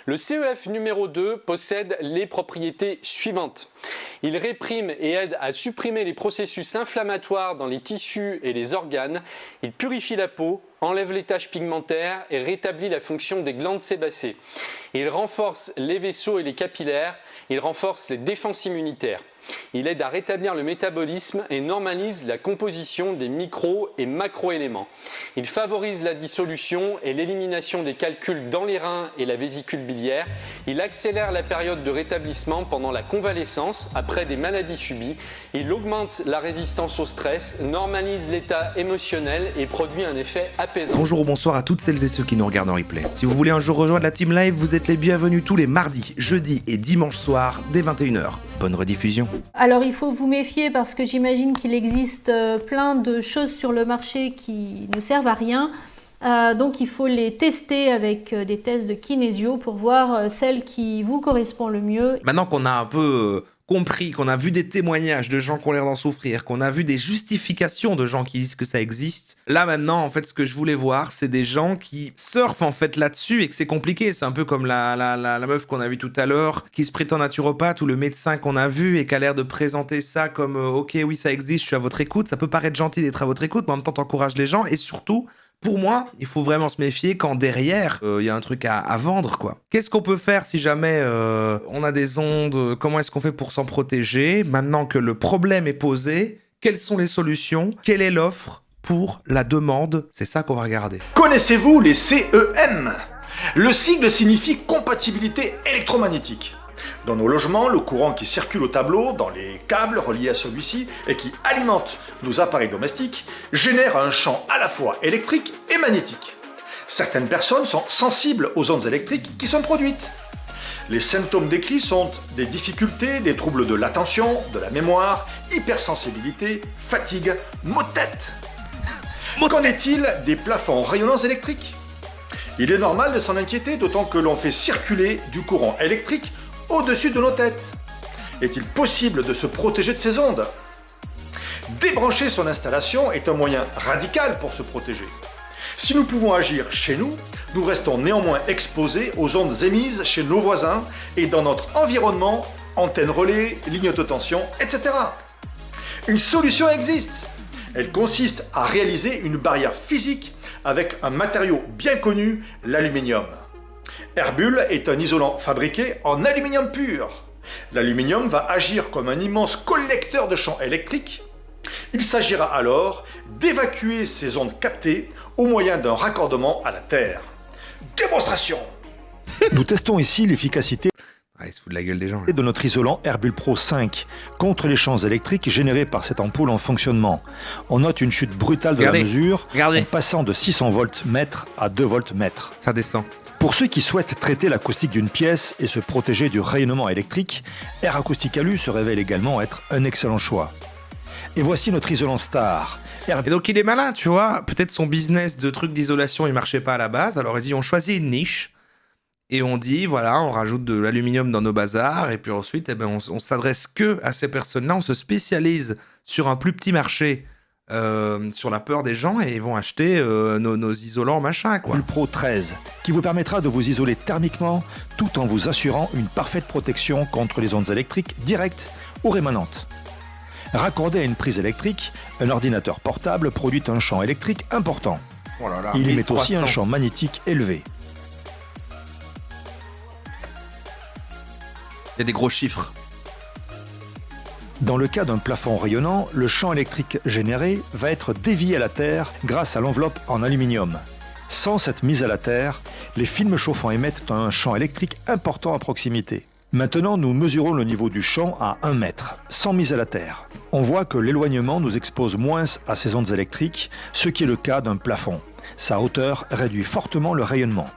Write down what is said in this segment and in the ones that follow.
Le CEF numéro 2 possède les propriétés suivantes. Il réprime et aide à supprimer les processus inflammatoires dans les tissus et les organes. Il purifie la peau, enlève les taches pigmentaires et rétablit la fonction des glandes sébacées. Il renforce les vaisseaux et les capillaires. Il renforce les défenses immunitaires. Il aide à rétablir le métabolisme et normalise la composition des micro- et macroéléments. Il favorise la dissolution et l'élimination des calculs dans les reins et la vésicule biliaire. Il accélère la période de rétablissement pendant la convalescence après des maladies subies. Il augmente la résistance au stress, normalise l'état émotionnel et produit un effet apaisant. Bonjour ou bonsoir à toutes celles et ceux qui nous regardent en replay. Si vous voulez un jour rejoindre la team live, vous êtes les bienvenus tous les mardis, jeudis et dimanches soirs dès 21h. Bonne rediffusion. Alors il faut vous méfier parce que j'imagine qu'il existe plein de choses sur le marché qui ne servent à rien. Donc il faut les tester avec des tests de kinésio pour voir celle qui vous correspond le mieux. Maintenant qu'on a un peu compris, qu'on a vu des témoignages de gens qui ont l'air d'en souffrir, qu'on a vu des justifications de gens qui disent que ça existe, là maintenant en fait ce que je voulais voir c'est des gens qui surfent en fait là-dessus et que c'est compliqué. C'est un peu comme la meuf qu'on a vue tout à l'heure qui se prétend naturopathe ou le médecin qu'on a vu et qui a l'air de présenter ça comme ok oui ça existe, je suis à votre écoute. Ça peut paraître gentil d'être à votre écoute mais en même temps t'encourages les gens et surtout pour moi, il faut vraiment se méfier quand derrière, y a un truc à vendre, quoi. Qu'est-ce qu'on peut faire si jamais on a des ondes? Comment est-ce qu'on fait pour s'en protéger? Maintenant que le problème est posé, quelles sont les solutions? Quelle est l'offre pour la demande? C'est ça qu'on va regarder. Connaissez-vous les CEM? Le sigle signifie compatibilité électromagnétique. Dans nos logements, le courant qui circule au tableau, dans les câbles reliés à celui-ci et qui alimente nos appareils domestiques, génère un champ à la fois électrique et magnétique. Certaines personnes sont sensibles aux ondes électriques qui sont produites. Les symptômes décrits sont des difficultés, des troubles de l'attention, de la mémoire, hypersensibilité, fatigue, maux de tête. Qu'en est-il des plafonds rayonnants électriques? Il est normal de s'en inquiéter, d'autant que l'on fait circuler du courant électrique au-dessus de nos têtes. Est-il possible de se protéger de ces ondes? Débrancher son installation est un moyen radical pour se protéger. Si nous pouvons agir chez nous, nous restons néanmoins exposés aux ondes émises chez nos voisins et dans notre environnement, antennes relais, lignes de tension, etc. Une solution existe. Elle consiste à réaliser une barrière physique avec un matériau bien connu, l'aluminium. Herbul est un isolant fabriqué en aluminium pur. L'aluminium va agir comme un immense collecteur de champs électriques. Il s'agira alors d'évacuer ces ondes captées au moyen d'un raccordement à la Terre. Démonstration! Nous testons ici l'efficacité Ah, il se fout de la gueule des gens, là. de notre isolant Herbul Pro 5 contre les champs électriques générés par cette ampoule en fonctionnement. On note une chute brutale de Regardez, la mesure regardez. en passant de 600 volts-mètres à 2 volts-mètres. Ça descend. Pour ceux qui souhaitent traiter l'acoustique d'une pièce et se protéger du rayonnement électrique, Air Acoustic Alu se révèle également être un excellent choix. Et voici notre isolant star. Et donc il est malin, tu vois. Peut-être son business de trucs d'isolation il marchait pas à la base. Alors il dit on choisit une niche et on dit voilà on rajoute de l'aluminium dans nos bazars et puis ensuite eh ben, on s'adresse que à ces personnes-là. On se spécialise sur un plus petit marché. Sur la peur des gens et ils vont acheter nos isolants machin quoi. Herbul Pro 13, qui vous permettra de vous isoler thermiquement tout en vous assurant une parfaite protection contre les ondes électriques directes ou rémanentes. Raccordé à une prise électrique, un ordinateur portable produit un champ électrique important. Oh là là, Il émet aussi 1300. un champ magnétique élevé. Il y a des gros chiffres. Dans le cas d'un plafond rayonnant, le champ électrique généré va être dévié à la Terre grâce à l'enveloppe en aluminium. Sans cette mise à la Terre, les films chauffants émettent un champ électrique important à proximité. Maintenant, nous mesurons le niveau du champ à 1 mètre, sans mise à la Terre. On voit que l'éloignement nous expose moins à ces ondes électriques, ce qui est le cas d'un plafond. Sa hauteur réduit fortement le rayonnement.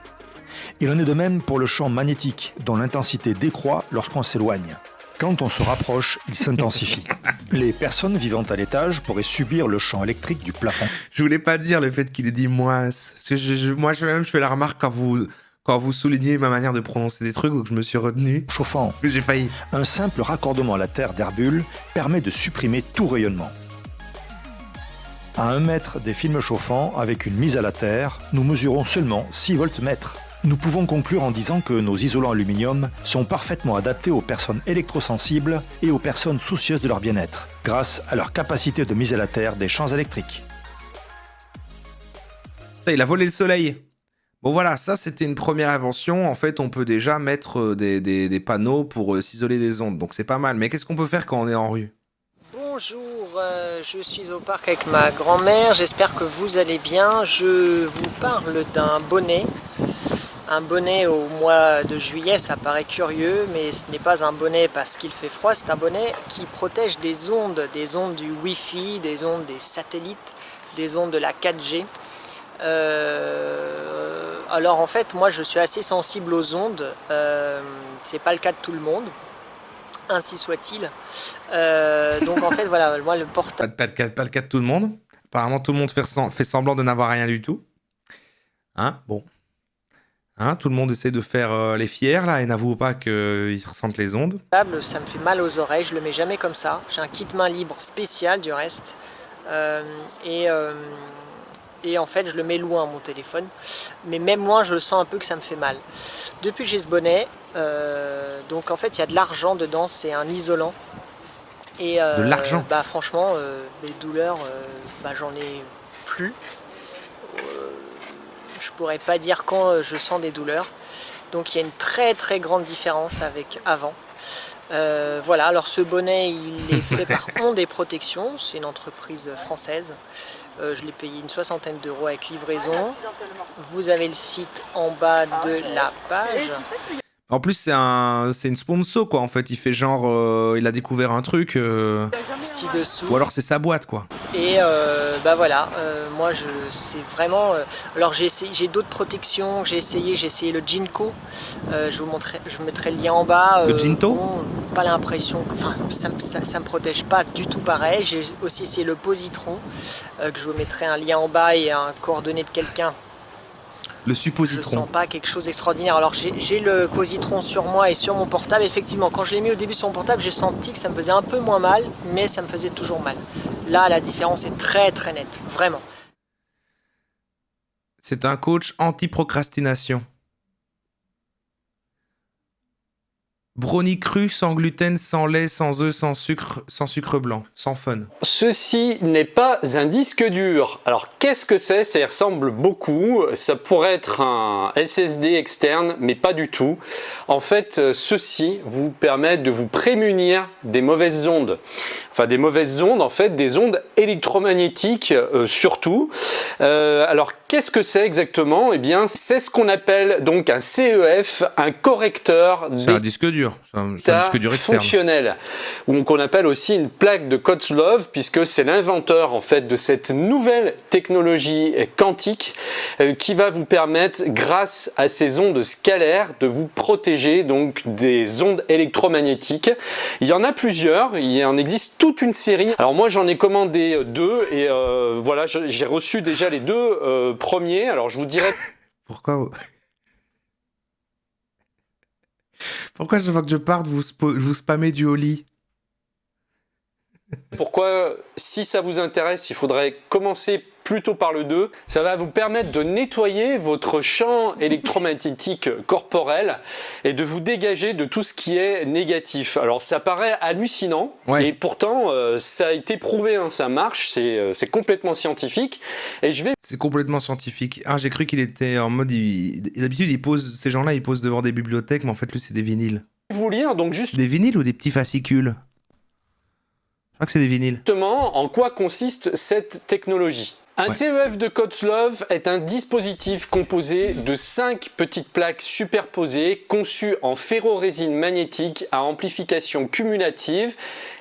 Il en est de même pour le champ magnétique, dont l'intensité décroît lorsqu'on s'éloigne. Quand on se rapproche, il s'intensifie. Les personnes vivant à l'étage pourraient subir le champ électrique du plafond. Je voulais pas dire le fait qu'il ait dit moins. Parce que je fais la remarque quand vous soulignez ma manière de prononcer des trucs, donc je me suis retenu. Chauffant. J'ai failli. Un simple raccordement à la Terre d'Herbul permet de supprimer tout rayonnement. À 1 mètre des films chauffants, avec une mise à la Terre, nous mesurons seulement 6 volts-mètres. Nous pouvons conclure en disant que nos isolants aluminium sont parfaitement adaptés aux personnes électrosensibles et aux personnes soucieuses de leur bien-être, grâce à leur capacité de mise à la terre des champs électriques. Ça, il a volé le soleil. Bon voilà, ça c'était une première invention. En fait, on peut déjà mettre des panneaux pour s'isoler des ondes. Donc c'est pas mal. Mais qu'est-ce qu'on peut faire quand on est en rue? Bonjour, je suis au parc avec ma grand-mère. J'espère que vous allez bien. Je vous parle d'un bonnet. Un bonnet au mois de juillet, ça paraît curieux, mais ce n'est pas un bonnet parce qu'il fait froid. C'est un bonnet qui protège des ondes du Wi-Fi, des ondes des satellites, des ondes de la 4G. Alors en fait, moi je suis assez sensible aux ondes, c'est pas le cas de tout le monde, ainsi soit-il. Donc en fait voilà, moi le portable... Pas le cas de tout le monde. Apparemment tout le monde fait semblant de n'avoir rien du tout. Hein? Bon. Hein, tout le monde essaie de faire les fiers là et n'avoue pas qu'ils ressentent les ondes. Ça me fait mal aux oreilles, je le mets jamais comme ça. J'ai un kit main libre spécial du reste. Et en fait je le mets loin mon téléphone, mais même loin je le sens un peu que ça me fait mal. Depuis que j'ai ce bonnet, donc en fait il y a de l'argent dedans, c'est un isolant. Et de l'argent? Bah franchement, les douleurs, bah, j'en ai plus. Je pourrais pas dire quand je sens des douleurs. Donc il y a une très très grande différence avec avant. Voilà, alors ce bonnet il est fait par Ondes et Protection, c'est une entreprise française. Je l'ai payé une 60aine d'euros avec livraison. Vous avez le site en bas de la page. En plus c'est une sponsor quoi en fait, il fait genre il a découvert un truc Ci-dessous. ou alors c'est sa boîte quoi. Et bah voilà, moi c'est vraiment... alors j'ai d'autres protections, j'ai essayé le Jinko, je mettrai le lien en bas. Le Jinto? Bon, pas l'impression, enfin ça me protège pas du tout pareil. J'ai aussi essayé le Positron, que je vous mettrai un lien en bas et un coordonné de quelqu'un. Le Je suppositron. sens pas quelque chose d'extraordinaire. Alors j'ai le Positron sur moi et sur mon portable. Effectivement, quand je l'ai mis au début sur mon portable, j'ai senti que ça me faisait un peu moins mal, mais ça me faisait toujours mal. Là, la différence est très très nette, vraiment. C'est un coach anti-procrastination. Brownie cru, sans gluten, sans lait, sans œufs, sans sucre blanc, sans fun. Ceci n'est pas un disque dur. Alors qu'est-ce que c'est? Ça y ressemble beaucoup. Ça pourrait être un SSD externe, mais pas du tout. En fait, ceci vous permet de vous prémunir des mauvaises ondes. Enfin, des mauvaises ondes, en fait, des ondes électromagnétiques surtout. Alors, qu'est-ce que c'est exactement? Eh bien, c'est ce qu'on appelle donc un CEF, un correcteur C'est un disque dur. C'est un disque dur externe. Fonctionnel, ou qu'on appelle aussi une plaque de Kozlov, puisque c'est l'inventeur en fait de cette nouvelle technologie quantique qui va vous permettre, grâce à ces ondes scalaires, de vous protéger donc des ondes électromagnétiques. Il y en a plusieurs, il en existe toute une série. Alors moi j'en ai commandé 2 et voilà, j'ai reçu déjà les 2 premiers. Alors je vous dirais... Pourquoi chaque fois que je parte, vous spammez du Oli? Pourquoi, si ça vous intéresse, il faudrait commencer plutôt par le 2. Ça va vous permettre de nettoyer votre champ électromagnétique corporel et de vous dégager de tout ce qui est négatif. Alors ça paraît hallucinant, ouais. Et pourtant ça a été prouvé, hein, ça marche, c'est complètement scientifique. Et C'est complètement scientifique. Ah, j'ai cru qu'il était en mode... D'habitude, ces gens-là, ils posent devant des bibliothèques, mais en fait, lui, c'est des vinyles. Vous lire donc juste... Des vinyles ou des petits fascicules? Je crois que c'est des vinyles. Justement, en quoi consiste cette technologie? Un CEF de Kozlov est un dispositif composé de 5 petites plaques superposées conçues en ferrorésine magnétique à amplification cumulative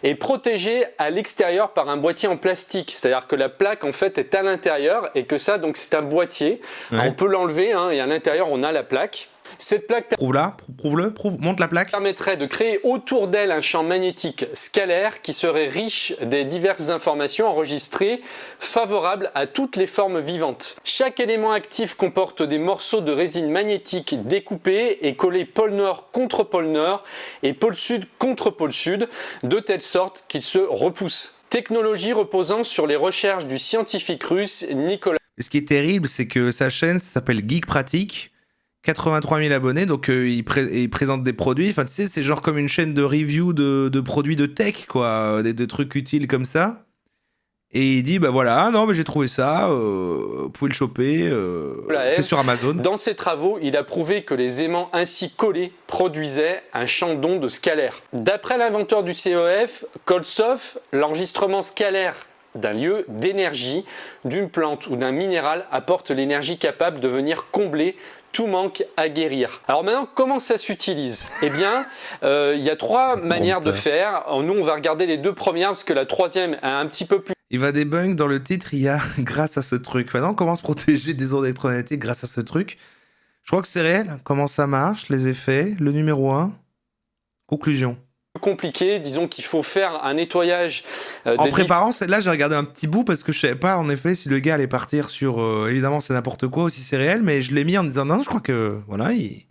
et protégées à l'extérieur par un boîtier en plastique. C'est-à-dire que la plaque en fait est à l'intérieur et que ça donc c'est un boîtier. Ouais. On peut l'enlever hein, et à l'intérieur on a la plaque. Cette plaque montre la plaque. Permettrait de créer autour d'elle un champ magnétique scalaire qui serait riche des diverses informations enregistrées favorables à toutes les formes vivantes. Chaque élément actif comporte des morceaux de résine magnétique découpés et collés pôle nord contre pôle nord et pôle sud contre pôle sud, de telle sorte qu'ils se repoussent. Technologie reposant sur les recherches du scientifique russe Nicolas. Et ce qui est terrible, c'est que sa chaîne s'appelle Geek Pratique. 83 000 abonnés, donc il présente des produits. Enfin, tu sais, c'est genre comme une chaîne de review de produits de tech, quoi, des trucs utiles comme ça. Et il dit, bah voilà, ah non, mais j'ai trouvé ça, vous pouvez le choper, c'est sur Amazon. Dans ses travaux, il a prouvé que les aimants ainsi collés produisaient un champ d'onde scalaire. D'après l'inventeur du CEF, Koltsov, l'enregistrement scalaire d'un lieu d'énergie, d'une plante ou d'un minéral apporte l'énergie capable de venir combler tout manque à guérir. Alors maintenant, comment ça s'utilise? Eh bien, il y a 3 manières de faire. Nous, on va regarder les 2 premières parce que la 3e est un petit peu plus... Il va débunk dans le titre, il y a grâce à ce truc. Maintenant, comment se protéger des ondes électromagnétiques grâce à ce truc? Je crois que c'est réel. Comment ça marche, les effets, le numéro 1. Conclusion. Compliqué, disons qu'il faut faire un nettoyage en préparant, là j'ai regardé un petit bout parce que je savais pas en effet si le gars allait partir sur évidemment c'est n'importe quoi ou si c'est réel, mais je l'ai mis en disant non, je crois que voilà, il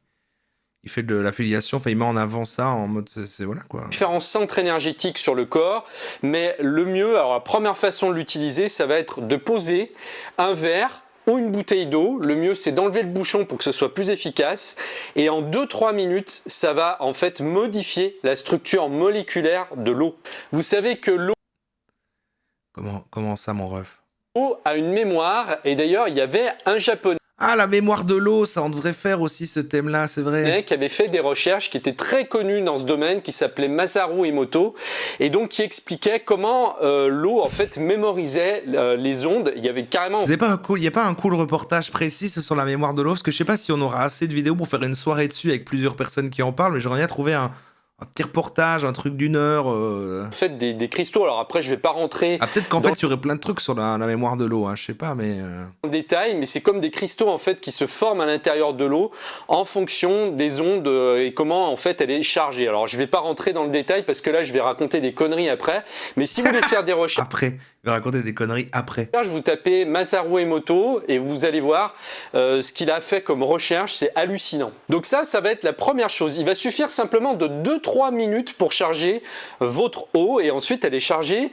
fait de l'affiliation, enfin il met en avant ça en mode c'est voilà quoi. Différents centres énergétiques sur le corps, mais le mieux, alors la première façon de l'utiliser, ça va être de poser un verre ou une bouteille d'eau. Le mieux, c'est d'enlever le bouchon pour que ce soit plus efficace. Et en 2-3 minutes, ça va en fait modifier la structure moléculaire de l'eau. Vous savez que l'eau... Comment ça, mon ref? L'eau a une mémoire. Et d'ailleurs, il y avait un Japonais... Ah, la mémoire de l'eau, ça on devrait faire aussi ce thème-là, c'est vrai. Qui avait fait des recherches, qui était très connu dans ce domaine, qui s'appelait Masaru Emoto, et donc qui expliquait comment l'eau en fait mémorisait les ondes. Il y avait carrément... Il n'y a pas un cool reportage précis sur la mémoire de l'eau, parce que je sais pas si on aura assez de vidéos pour faire une soirée dessus avec plusieurs personnes qui en parlent, mais j'aurais bien trouvé un petit reportage, un truc d'1 heure. En fait, des cristaux. Alors après, je vais pas rentrer. Ah, peut-être qu'en fait, il y aurait plein de trucs sur la mémoire de l'eau, hein, je sais pas, mais. En détail, mais c'est comme des cristaux en fait qui se forment à l'intérieur de l'eau en fonction des ondes et comment en fait elle est chargée. Alors je vais pas rentrer dans le détail parce que là, je vais raconter des conneries après. Mais si vous voulez faire des recherches. Après. Je vais raconter des conneries après. Vous tapez Masaru Emoto et vous allez voir ce qu'il a fait comme recherche, c'est hallucinant. Donc ça va être la première chose. Il va suffire simplement de 2-3 minutes pour charger votre eau et ensuite elle est chargée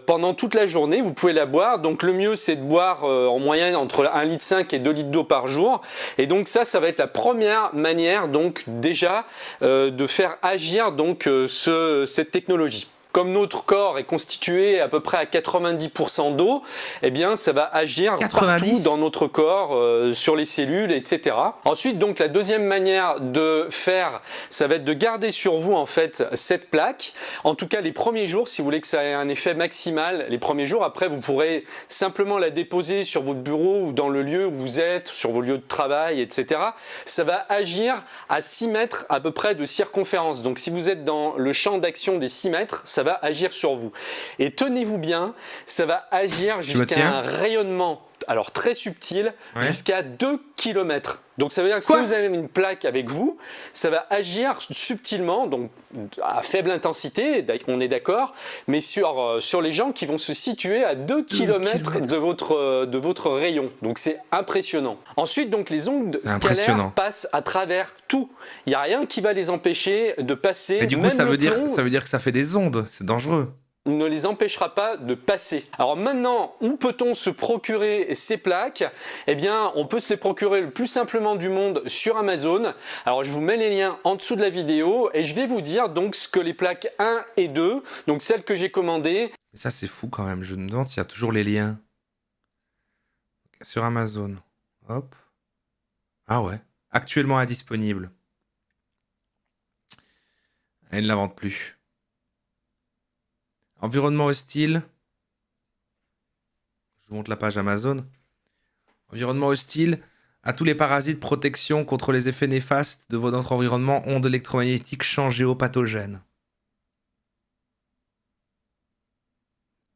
pendant toute la journée. Vous pouvez la boire. Donc le mieux c'est de boire en moyenne entre 1,5 litre et 2 litres d'eau par jour. Et donc ça va être la première manière donc déjà de faire agir donc cette technologie. Comme notre corps est constitué à peu près à 90% d'eau, eh bien ça va agir 90 partout dans notre corps, sur les cellules, etc. Ensuite, donc la deuxième manière de faire, ça va être de garder sur vous en fait cette plaque. En tout cas, les premiers jours, si vous voulez que ça ait un effet maximal, les premiers jours. Après, vous pourrez simplement la déposer sur votre bureau ou dans le lieu où vous êtes, sur vos lieux de travail, etc. Ça va agir à 6 mètres à peu près de circonférence. Donc, si vous êtes dans le champ d'action des 6 mètres, ça va agir sur vous. Et tenez-vous bien, ça va agir jusqu'à un rayonnement, alors très subtil, jusqu'à 2 km. Donc ça veut dire que si vous avez une plaque avec vous, ça va agir subtilement, donc à faible intensité, on est d'accord, mais sur les gens qui vont se situer à 2 km de votre rayon. Donc c'est impressionnant. Ensuite, donc les ondes scalaires passent à travers tout. Il n'y a rien qui va les empêcher de passer. Et du coup, ça veut dire que ça fait des ondes, c'est dangereux. Ne les empêchera pas de passer. Alors maintenant, où peut-on se procurer ces plaques? Eh bien, on peut se les procurer le plus simplement du monde sur Amazon. Alors, je vous mets les liens en dessous de la vidéo et je vais vous dire donc ce que les plaques 1 et 2, donc celles que j'ai commandées. Ça, c'est fou quand même. Je me demande s'il y a toujours les liens. Sur Amazon. Hop. Ah ouais. Actuellement indisponible. Elle ne la vend plus. Environnement hostile. Je vous montre la page Amazon. Environnement hostile. À tous les parasites, protection contre les effets néfastes de votre environnement, ondes électromagnétiques, champs géopathogènes.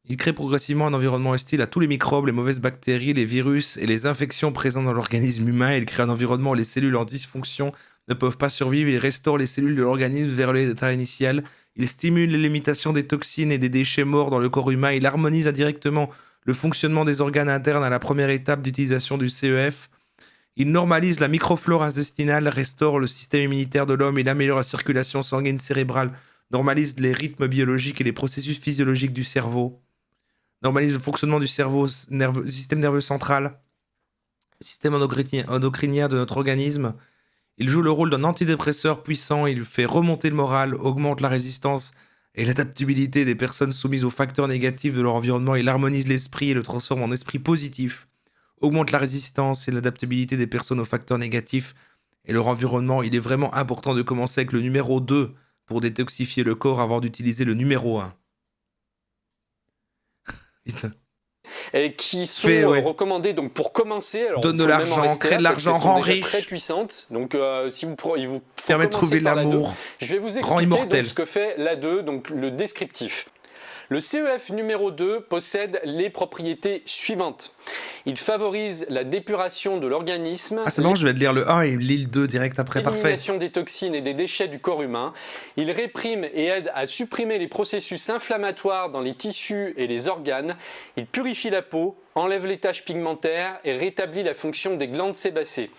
Il crée progressivement un environnement hostile à tous les microbes, les mauvaises bactéries, les virus et les infections présentes dans l'organisme humain. Il crée un environnement où les cellules en dysfonction ne peuvent pas survivre. Il restaure les cellules de l'organisme vers l'état initial. Il stimule l'élimitation des toxines et des déchets morts dans le corps humain. Il harmonise indirectement le fonctionnement des organes internes à la première étape d'utilisation du CEF. Il normalise la microflore intestinale, restaure le système immunitaire de l'homme. Il améliore la circulation sanguine cérébrale, normalise les rythmes biologiques et les processus physiologiques du cerveau, normalise le fonctionnement du système nerveux central, le système endocrinien de notre organisme, Il joue le rôle d'un antidépresseur puissant, il fait remonter le moral, augmente la résistance et l'adaptabilité des personnes soumises aux facteurs négatifs de leur environnement, il harmonise l'esprit et le transforme en esprit positif, augmente la résistance et l'adaptabilité des personnes aux facteurs négatifs et leur environnement. Il est vraiment important de commencer avec le numéro 2 pour détoxifier le corps avant d'utiliser le numéro 1. Putain. Et qui sont Ouais. recommandés donc pour commencer. Alors, Donne de faut même en l'argent, rester crée là de parce l'argent, qu'elles sont rend déjà riche. très puissantes. Donc si vous il vous faut Permet de commencer trouver par la l'amour. 2. Je vais vous Rend expliquer immortel. donc ce que fait la 2, donc le descriptif. Le CEF numéro 2 possède les propriétés suivantes. Il favorise la dépuration de l'organisme, Ah, c'est marrant, je vais te lire le 1 et il lit le 2 direct après, parfait. l'élimination des toxines et des déchets du corps humain. Il réprime et aide à supprimer les processus inflammatoires dans les tissus et les organes. Il purifie la peau, enlève les taches pigmentaires et rétablit la fonction des glandes sébacées.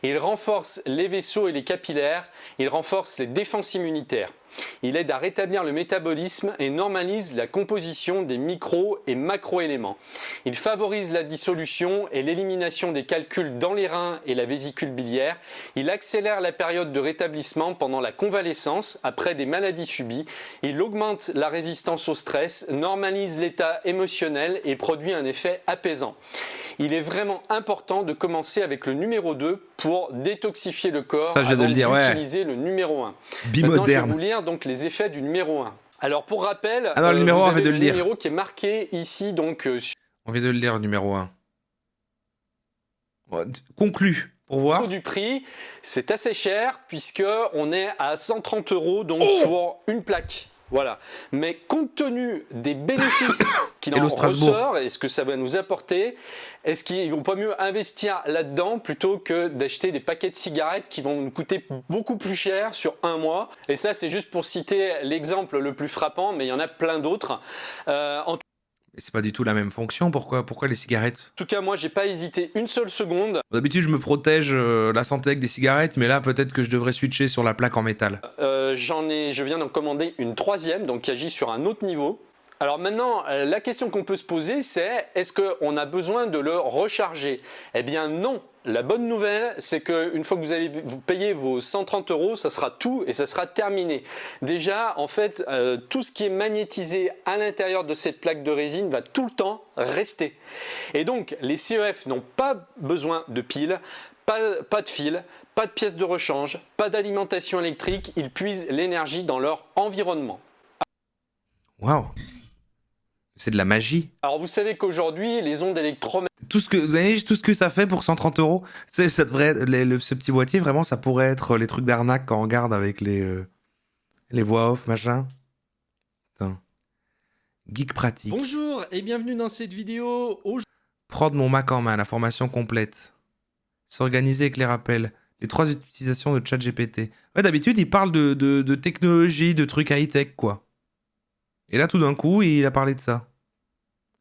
Il renforce les vaisseaux et les capillaires. Il renforce les défenses immunitaires. Il aide à rétablir le métabolisme et normalise la composition des micro- et macroéléments. Il favorise la dissolution et l'élimination des calculs dans les reins et la vésicule biliaire. Il accélère la période de rétablissement pendant la convalescence après des maladies subies. Il augmente la résistance au stress, normalise l'état émotionnel et produit un effet apaisant. Il est vraiment important de commencer avec le numéro 2 pour détoxifier le corps Ça, je viens de avant le dire, ouais. d'utiliser le numéro 1. Maintenant, je vais Bimoderne. vous lire donc les effets du numéro 1. Alors pour rappel, Ah non, le numéro vous 1, avez de le le lire. numéro qui est marqué ici donc On vient de le lire, le numéro 1. Conclu, pour voir. sur du prix. C'est assez cher puisque on est à 130 € donc pour une plaque. Voilà. Mais compte tenu des bénéfices qu'il en Hello, Strasbourg. ressort et ce que ça va nous apporter, est-ce qu'ils vont pas mieux investir là-dedans plutôt que d'acheter des paquets de cigarettes qui vont nous coûter beaucoup plus cher sur un mois? Et ça, c'est juste pour citer l'exemple le plus frappant, mais il y en a plein d'autres. En Mais c'est pas du tout la même fonction, pourquoi les cigarettes? tout cas, moi, j'ai pas hésité une seule seconde. D'habitude, je me protège la santé avec des cigarettes, mais là, peut-être que je devrais switcher sur la plaque en métal. Je viens d'en commander une 3e, donc qui agit sur un autre niveau. Alors maintenant, la question qu'on peut se poser, c'est est-ce qu'on a besoin de le recharger? Eh bien non. La bonne nouvelle, c'est qu'une fois que vous allez vous payer vos 130 €, ça sera tout et ça sera terminé. Déjà, en fait, tout ce qui est magnétisé à l'intérieur de cette plaque de résine va tout le temps rester. Et donc, les CEF n'ont pas besoin de piles, pas de fil, pas de pièces de rechange, pas d'alimentation électrique. Ils puisent l'énergie dans leur environnement. Waouh! C'est de la magie. Alors vous savez qu'aujourd'hui, les ondes électromagnétiques Vous avez tout ce que ça fait pour 130 €? Ça devrait ce petit boîtier, vraiment, ça pourrait être les trucs d'arnaque quand on regarde avec les voix off, machin. Putain. Geek pratique. Bonjour et bienvenue dans cette vidéo. Prendre mon Mac en main, la formation complète. S'organiser avec les rappels. Les 3 utilisations de ChatGPT. Ouais, d'habitude, il parle de technologie, de trucs high-tech, quoi. Et là, tout d'un coup, il a parlé de ça.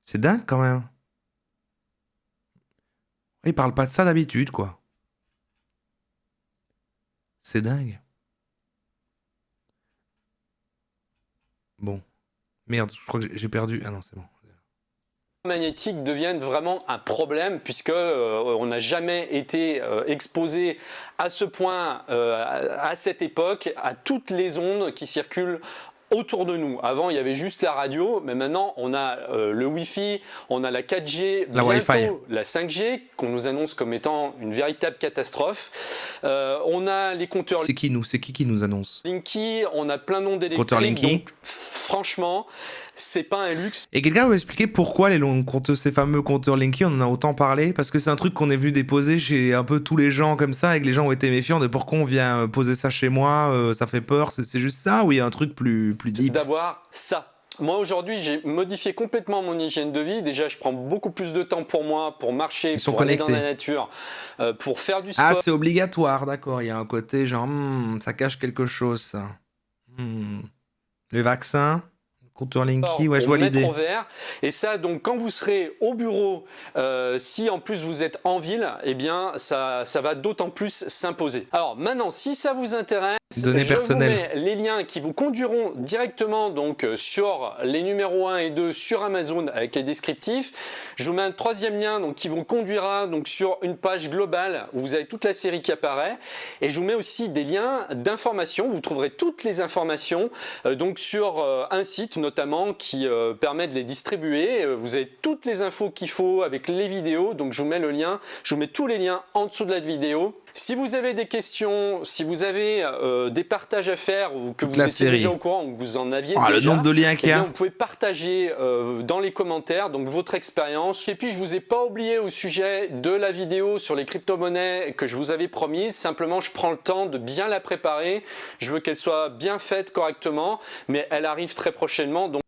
C'est dingue, quand même. Il parle pas de ça d'habitude, quoi. C'est dingue. Bon. Merde, je crois que j'ai perdu. Ah non, c'est bon. magnétiques deviennent vraiment un problème puisque on n'a jamais été exposé à ce point, à cette époque, à toutes les ondes qui circulent autour de nous. Avant, il y avait juste la radio, mais maintenant, on a le Wi-Fi, on a la 4G, La bientôt Wi-Fi. la 5G, qu'on nous annonce comme étant une véritable catastrophe. On a les compteurs C'est qui nous? C'est qui nous annonce? Linky, on a plein d'ondes Compteur électriques, Linky. donc franchement, c'est pas un luxe. Et quelqu'un veut expliquer pourquoi les longs compteurs, ces fameux compteurs Linky, on en a autant parlé? Parce que c'est un truc qu'on est vu déposer chez un peu tous les gens comme ça, et que les gens ont été méfiants de pourquoi on vient poser ça chez moi, ça fait peur, c'est juste ça, ou il y a un truc plus deep? D'avoir ça. Moi aujourd'hui j'ai modifié complètement mon hygiène de vie. Déjà je prends beaucoup plus de temps pour moi, pour marcher, Ils sont pour aller dans connectés. la nature, pour faire du sport. Ah, c'est obligatoire, d'accord. Il y a un côté genre, ça cache quelque chose, ça. Le vaccin, compteur Linky, ouais, je pour vois le mettre l'idée. au vert. Et ça, donc, quand vous serez au bureau, si en plus vous êtes en ville, eh bien, ça va d'autant plus s'imposer. Alors maintenant, si ça vous intéresse, Données je personnelles. vous mets les liens qui vous conduiront directement donc sur les numéros 1 et 2 sur Amazon avec les descriptifs. Je vous mets un troisième lien donc, qui vous conduira donc, sur une page globale où vous avez toute la série qui apparaît. Et je vous mets aussi des liens d'informations. Vous trouverez toutes les informations donc sur un site notamment qui permet de les distribuer. Vous avez toutes les infos qu'il faut avec les vidéos. Donc je vous mets le lien, je vous mets tous les liens en dessous de la vidéo. Si vous avez des questions, si vous avez des partages à faire ou que vous étiez déjà au courant ou que vous en aviez déjà, le nombre de liens qu'il y a. Vous pouvez partager dans les commentaires donc votre expérience. Et puis je vous ai pas oublié au sujet de la vidéo sur les crypto-monnaies que je vous avais promise. Simplement, je prends le temps de bien la préparer. Je veux qu'elle soit bien faite correctement, mais elle arrive très prochainement. Donc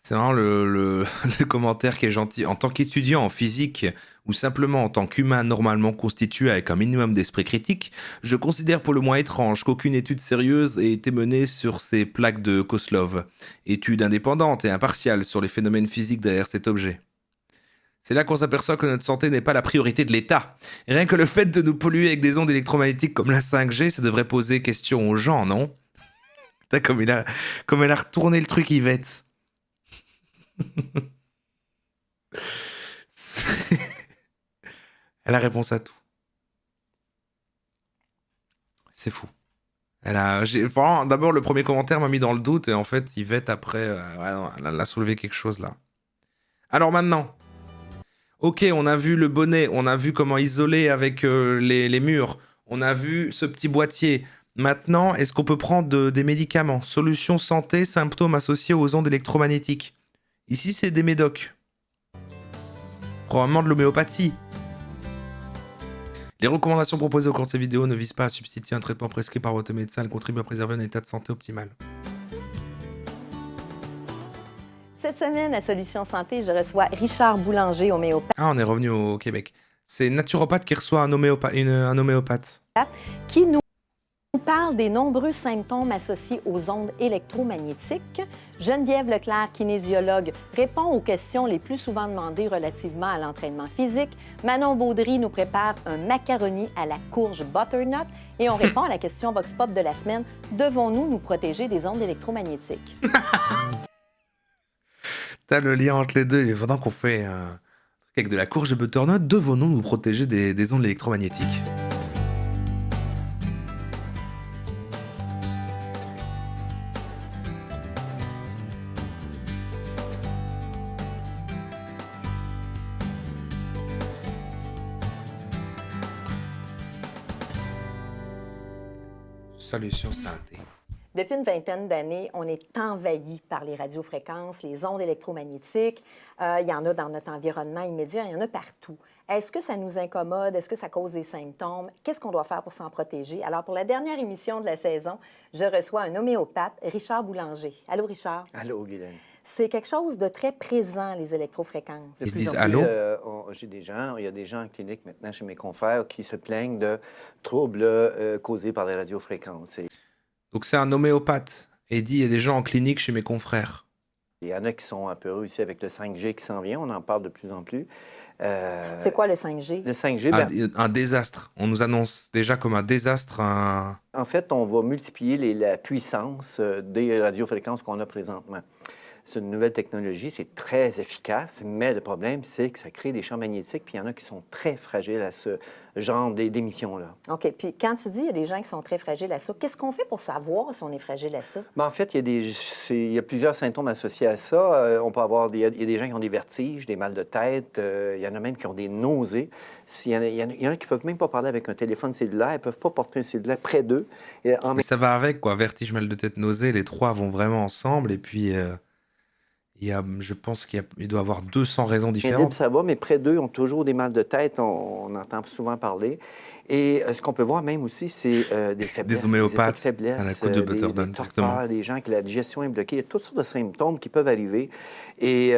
C'est vraiment le commentaire qui est gentil. En tant qu'étudiant en physique ou simplement en tant qu'humain normalement constitué avec un minimum d'esprit critique, je considère pour le moins étrange qu'aucune étude sérieuse ait été menée sur ces plaques de Koslov. Étude indépendante et impartiale sur les phénomènes physiques derrière cet objet. C'est là qu'on s'aperçoit que notre santé n'est pas la priorité de l'État. Et rien que le fait de nous polluer avec des ondes électromagnétiques comme la 5G, ça devrait poser question aux gens, non? Putain, comme elle a retourné le truc, Yvette. Elle a réponse à tout. C'est fou. D'abord, le premier commentaire m'a mis dans le doute et en fait, Yvette, après, elle a soulevé quelque chose là. Alors maintenant, ok, on a vu le bonnet, on a vu comment isoler avec les murs, on a vu ce petit boîtier. Maintenant, est-ce qu'on peut prendre des médicaments? Solutions santé, symptômes associés aux ondes électromagnétiques. Ici, c'est des médocs. Probablement de l'homéopathie. Les recommandations proposées au cours de ces vidéos ne visent pas à substituer un traitement prescrit par votre médecin. Elles contribuent à préserver un état de santé optimal. Cette semaine, à Solutions Santé, je reçois Richard Boulanger, homéopathe. Ah, on est revenu au Québec. C'est naturopathe qui reçoit un homéopathe. Qui nous parle des nombreux symptômes associés aux ondes électromagnétiques. Geneviève Leclerc, kinésiologue, répond aux questions les plus souvent demandées relativement à l'entraînement physique. Manon Baudry nous prépare un macaroni à la courge butternut. Et on répond à la question Vox Pop de la semaine. Devons-nous nous protéger des ondes électromagnétiques? T'as le lien entre les deux. Pendant qu'on fait un truc avec de la courge de butternut, devons-nous nous protéger des ondes électromagnétiques? Solutions santé. Depuis une vingtaine d'années, on est envahi par les radiofréquences, les ondes électromagnétiques. Il y en a dans notre environnement immédiat, il y en a partout. Est-ce que ça nous incommode? Est-ce que ça cause des symptômes? Qu'est-ce qu'on doit faire pour s'en protéger? Alors, pour la dernière émission de la saison, je reçois un homéopathe, Richard Boulanger. Allô, Richard? Allô, Guylaine. C'est quelque chose de très présent, les électrofréquences. Ils disent allô? Il y a des gens en clinique maintenant chez mes confrères qui se plaignent de troubles causés par les radiofréquences. Donc c'est un homéopathe. Et dit, il y a des gens en clinique chez mes confrères. Il y en a qui sont un peu heureux ici avec le 5G qui s'en vient, on en parle de plus en plus. C'est quoi le 5G? Le 5G, Un désastre. On nous annonce déjà comme un désastre. En fait, on va multiplier la puissance des radiofréquences qu'on a présentement. C'est une nouvelle technologie, c'est très efficace, mais le problème, c'est que ça crée des champs magnétiques, puis il y en a qui sont très fragiles à ce genre d'émissions-là. OK. Puis quand tu dis qu'il y a des gens qui sont très fragiles à ça, qu'est-ce qu'on fait pour savoir si on est fragile à ça? En fait, il y a plusieurs symptômes associés à ça. On peut avoir il y a des gens qui ont des vertiges, des mal de tête, il y en a même qui ont des nausées. Il y en a qui ne peuvent même pas parler avec un téléphone cellulaire, ils ne peuvent pas porter un cellulaire près d'eux. Mais ça va avec, quoi. Vertige, mal de tête, nausée, les trois vont vraiment ensemble, et puis... je pense qu'il doit y avoir 200 raisons différentes. Ça va, mais près d'eux ont toujours des mal de tête, on entend souvent parler. Et ce qu'on peut voir même aussi, c'est des faiblesses. Des homéopathes, des faiblesses, à la coupe de butternut, directement. Des gens que la digestion est bloquée. Il y a toutes sortes de symptômes qui peuvent arriver. Et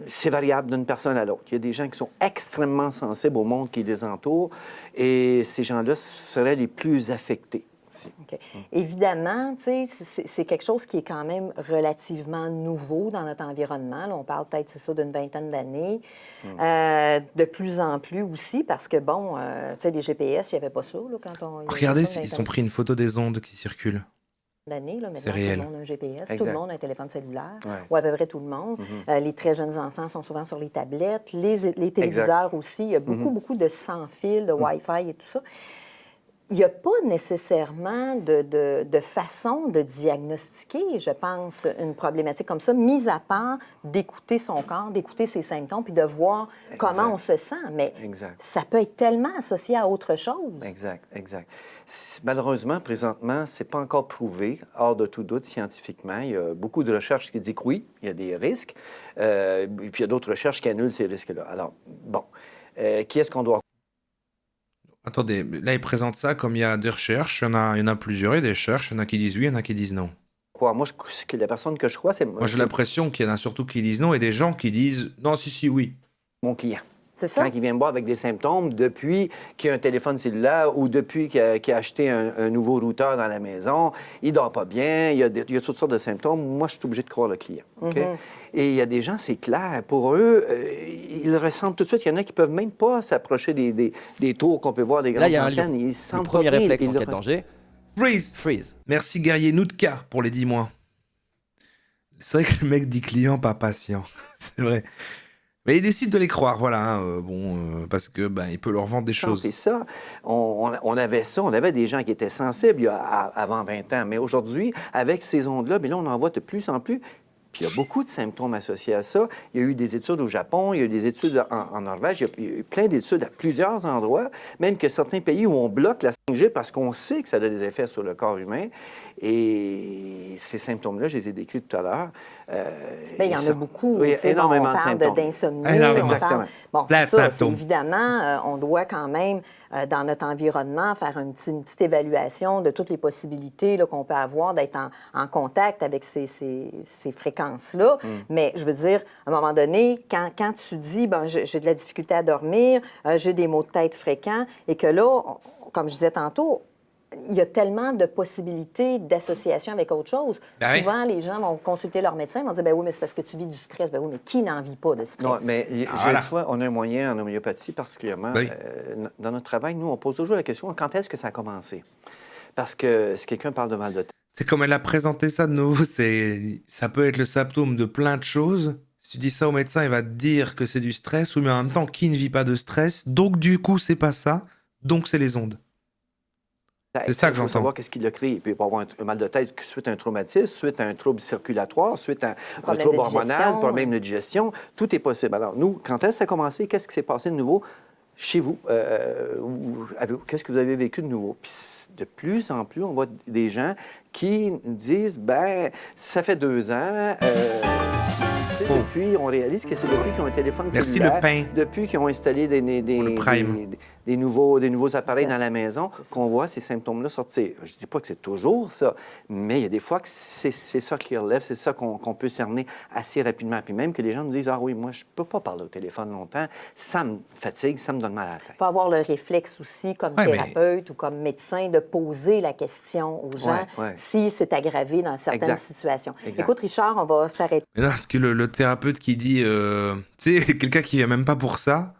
c'est variable d'une personne à l'autre. Il y a des gens qui sont extrêmement sensibles au monde qui les entoure. Et ces gens-là seraient les plus affectés. aussi. OK. Évidemment, tu sais, c'est quelque chose qui est quand même relativement nouveau dans notre environnement. Là, on parle peut-être, c'est ça, d'une vingtaine d'années. De plus en plus aussi, parce que, bon, tu sais, les GPS, il n'y avait pas ça là, quand on... Regardez, ils ont pris une photo des ondes qui circulent. D'années, là, C'est maintenant, tout réel. le monde a un GPS, Exact. tout le monde a un téléphone cellulaire, Ouais. ou à peu près tout le monde. Les très jeunes enfants sont souvent sur les tablettes, les téléviseurs aussi. Il y a beaucoup de sans-fil, de Wi-Fi et tout ça. Il n'y a pas nécessairement de façon de diagnostiquer, je pense, une problématique comme ça, mis à part d'écouter son corps, d'écouter ses symptômes, puis de voir comment on se sent. Mais ça peut être tellement associé à autre chose. Exact. Malheureusement, présentement, ce n'est pas encore prouvé, hors de tout doute scientifiquement. Il y a beaucoup de recherches qui disent que oui, il y a des risques, et puis il y a d'autres recherches qui annulent ces risques-là. Alors, bon, qui est-ce qu'on doit... Attendez, là, ils présentent ça comme il y a des recherches. Il y en a plusieurs, et des recherches. Il y en a qui disent oui, il y en a qui disent non. Quoi? Moi, la personne que je crois, c'est... Moi, j'ai l'impression qu'il y en a surtout qui disent non et des gens qui disent non, si, oui. Mon client. C'est ça? Quand il vient me voir avec des symptômes depuis qu'il a un téléphone cellulaire ou depuis qu'il a acheté un nouveau routeur dans la maison, il dort pas bien, il y a toutes sortes de symptômes. Moi, je suis obligé de croire le client. OK? Et il y a des gens, c'est clair, pour eux, ils le ressentent tout de suite. Il y en a qui peuvent même pas s'approcher des tours qu'on peut voir, des grandes antennes. Ils sentent le premier pas bien, réflexe ils en le cas de danger. Freeze. Merci Guerrier Noutka pour les 10 mois. C'est vrai que le mec dit client, pas patient. C'est vrai. Mais il décide de les croire, voilà. Parce que il peut leur vendre des choses. Et ça, on avait des gens qui étaient sensibles avant 20 ans. Mais aujourd'hui, avec ces ondes-là, là, on en voit de plus en plus. Puis il y a beaucoup de symptômes associés à ça. Il y a eu des études au Japon, il y a eu des études en Norvège, il y a eu plein d'études à plusieurs endroits, même que certains pays où on bloque la 5G parce qu'on sait que ça a des effets sur le corps humain. Et ces symptômes-là, je les ai décrits tout à l'heure. Il y en a beaucoup. Oui, énormément on parle de symptômes. d'insomnie. Exactement. C'est ça. C'est évidemment, on doit quand même, dans notre environnement, faire une petite évaluation de toutes les possibilités là, qu'on peut avoir d'être en contact avec ces fréquences-là. Mais je veux dire, à un moment donné, quand tu dis, j'ai de la difficulté à dormir, j'ai des maux de tête fréquents, et que là, comme je disais tantôt, il y a tellement de possibilités d'association avec autre chose. Souvent, les gens vont consulter leur médecin, ils vont dire, oui, mais c'est parce que tu vis du stress. Oui, mais qui n'en vit pas de stress? Non, mais une fois, on a un moyen en homéopathie particulièrement. Dans notre travail, nous, on pose toujours la question, quand est-ce que ça a commencé? Parce que si quelqu'un parle de mal de tête... C'est comme elle a présenté ça de nouveau, ça peut être le symptôme de plein de choses. Si tu dis ça au médecin, il va te dire que c'est du stress, mais en même temps, qui ne vit pas de stress? Donc, du coup, c'est pas ça. Donc, c'est les ondes. C'est ça que j'entends. Il faut savoir qu'est-ce qui l'a créé. Il peut y avoir un mal de tête suite à un traumatisme, suite à un trouble circulatoire, suite à un trouble hormonal, problème de digestion. Tout est possible. Alors, nous, quand est-ce que ça a commencé? Qu'est-ce qui s'est passé de nouveau chez vous? Qu'est-ce que vous avez vécu de nouveau? Puis, de plus en plus, on voit des gens qui nous disent, ça fait 2 ans... Depuis, on réalise que c'est depuis qu'ils ont un téléphone cellulaire, depuis qu'ils ont installé des nouveaux appareils dans la maison, qu'on voit ces symptômes-là sortir. Je ne dis pas que c'est toujours ça, mais il y a des fois que c'est ça qui relève, c'est ça qu'on peut cerner assez rapidement. Puis même que les gens nous disent, ah oui, moi, je ne peux pas parler au téléphone longtemps, ça me fatigue, ça me donne mal à la tête. Il faut avoir le réflexe aussi, comme thérapeute ou comme médecin, de poser la question aux gens si c'est aggravé dans certaines situations. Écoute, Richard, on va s'arrêter. Mais non, parce que le thérapeute qui dit, tu sais, quelqu'un qui vient même pas pour ça,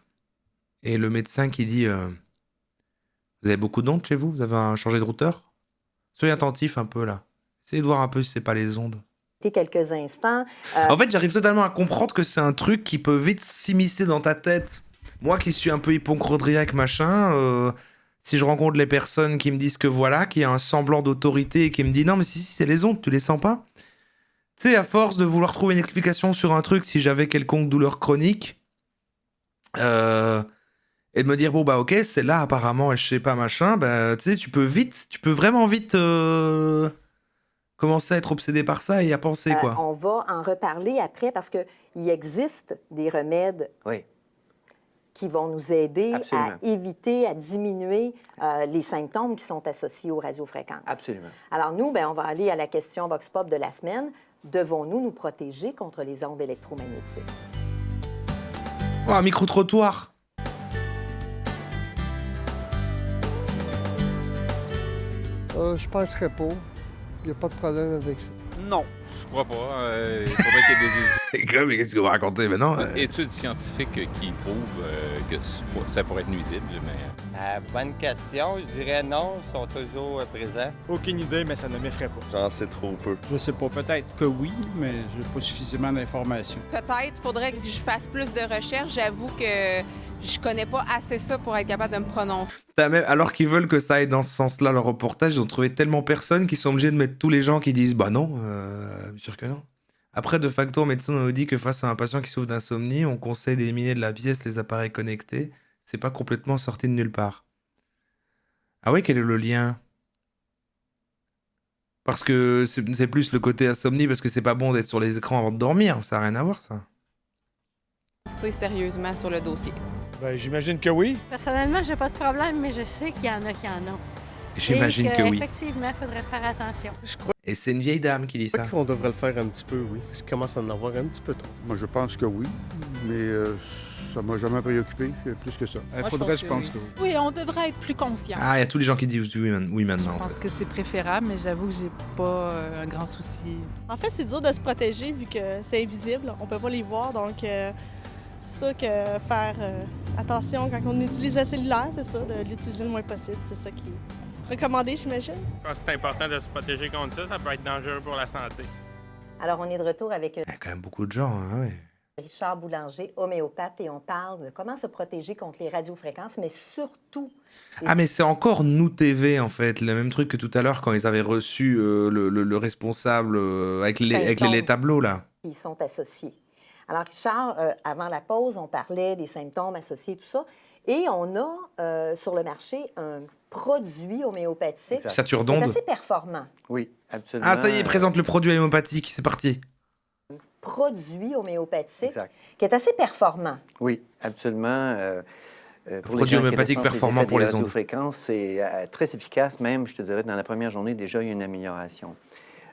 et le médecin qui dit, vous avez beaucoup d'ondes chez vous? Vous avez changé de routeur? Soyez attentif un peu là. Essayez de voir un peu si c'est pas les ondes. Quelques instants. En fait, j'arrive totalement à comprendre que c'est un truc qui peut vite s'immiscer dans ta tête. Moi qui suis un peu hypochondriaque, machin, si je rencontre les personnes qui me disent que voilà, qui a un semblant d'autorité et qui me dit non, mais si, c'est les ondes, tu les sens pas? Tu sais, à force de vouloir trouver une explication sur un truc, si j'avais quelconque douleur chronique, et de me dire, bon, ok, c'est là apparemment, et je sais pas, machin, tu sais, tu peux vraiment vite commencer à être obsédé par ça et à penser, quoi. On va en reparler après parce qu'il existe des remèdes qui vont nous aider à éviter, à diminuer les symptômes qui sont associés aux radiofréquences. Absolument. Alors nous, on va aller à la question Vox Pop de la semaine. Devons-nous nous protéger contre les ondes électromagnétiques? Oh, un micro-trottoir! Je penserais pas. Il n'y a pas de problème avec ça. Non, je crois pas. Il faudrait qu'il y ait C'est comme, mais qu'est-ce que vous racontez maintenant? des études scientifiques qui prouvent que ça pourrait être nuisible, mais... Bonne question. Je dirais non. Ils sont toujours présents. Aucune idée, mais ça ne m'effraie pas. J'en sais trop peu. Je sais pas. Peut-être que oui, mais j'ai pas suffisamment d'informations. Peut-être faudrait que je fasse plus de recherches. J'avoue que je connais pas assez ça pour être capable de me prononcer. Alors qu'ils veulent que ça aille dans ce sens-là, le reportage, ils ont trouvé tellement personne qu'ils sont obligés de mettre tous les gens qui disent bah non, bien sûr que non. Après, de facto, médecin nous dit que face à un patient qui souffre d'insomnie, on conseille d'éliminer de la pièce les appareils connectés. C'est pas complètement sorti de nulle part. Ah oui, quel est le lien? Parce que c'est plus le côté insomnie, parce que c'est pas bon d'être sur les écrans avant de dormir. Ça n'a rien à voir, ça. Sérieusement sur le dossier. Ben, j'imagine que oui. Personnellement, j'ai pas de problème, mais je sais qu'il y en a qui en ont. J'imagine que oui. Effectivement, il faudrait faire attention. Et c'est une vieille dame qui dit ça. On devrait le faire un petit peu, oui. Parce qu'il commence à en avoir un petit peu trop. Moi, je pense que oui, mais ça m'a jamais préoccupé plus que ça. Il faudrait, je pense que oui. Oui, on devrait être plus conscient. Ah, il y a tous les gens qui disent oui maintenant. Je pense que c'est préférable, mais j'avoue que j'ai pas un grand souci. En fait, c'est dur de se protéger vu que c'est invisible. On peut pas les voir, donc c'est sûr que faire attention quand on utilise le cellulaire, c'est ça, de l'utiliser le moins possible. C'est ça qui est recommandé, j'imagine. Je pense que c'est important de se protéger contre ça. Ça peut être dangereux pour la santé. Alors, on est de retour avec Il y a quand même beaucoup de gens, hein, ouais. Richard Boulanger, homéopathe, et on parle de comment se protéger contre les radiofréquences, mais surtout... Ah, mais c'est encore Nous TV, en fait. Le même truc que tout à l'heure, quand ils avaient reçu le responsable avec les tableaux, là. Qui sont associés. Alors, Richard, avant la pause, on parlait des symptômes associés, tout ça. Et on a sur le marché un produit homéopathique qui est assez performant. Oui, absolument. Ah, ça y est, présente le produit homéopathique. C'est parti. Produit homéopathique qui est assez performant. Oui, absolument. Produit homéopathique performant pour les ondes. Radiofréquences, c'est très efficace, même, je te dirais, dans la première journée, déjà, il y a une amélioration.